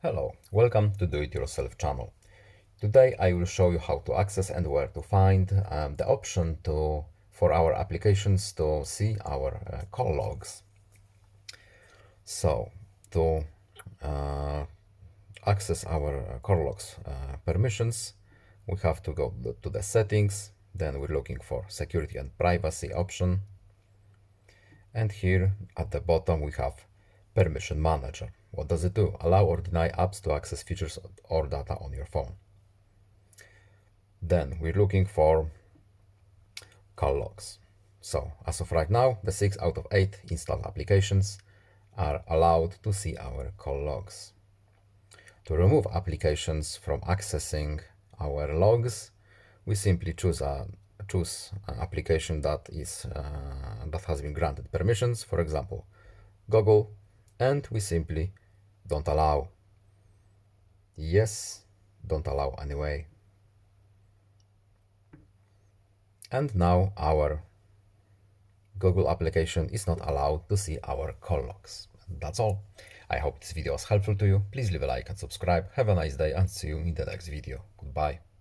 Hello, welcome to Do It Yourself channel. Today I will show you how to access and where to find the option for our applications to see our call logs. So to uh, access our call logs permissions, we have to go to the settings, then we're looking for security and privacy option. And here at the bottom we have Permission Manager. What does it do? Allow or deny apps to access features or data on your phone. Then we're looking for call logs. So as of right now, the 6 out of 8 installed applications are allowed to see our call logs. To remove applications from accessing our logs, we simply choose an application that has been granted permissions, for example, Google, and we simply don't allow. Yes, don't allow anyway. And now our Google application is not allowed to see our call logs. That's all. I hope this video was helpful to you. Please leave a like and subscribe. Have a nice day and see you in the next video. Goodbye.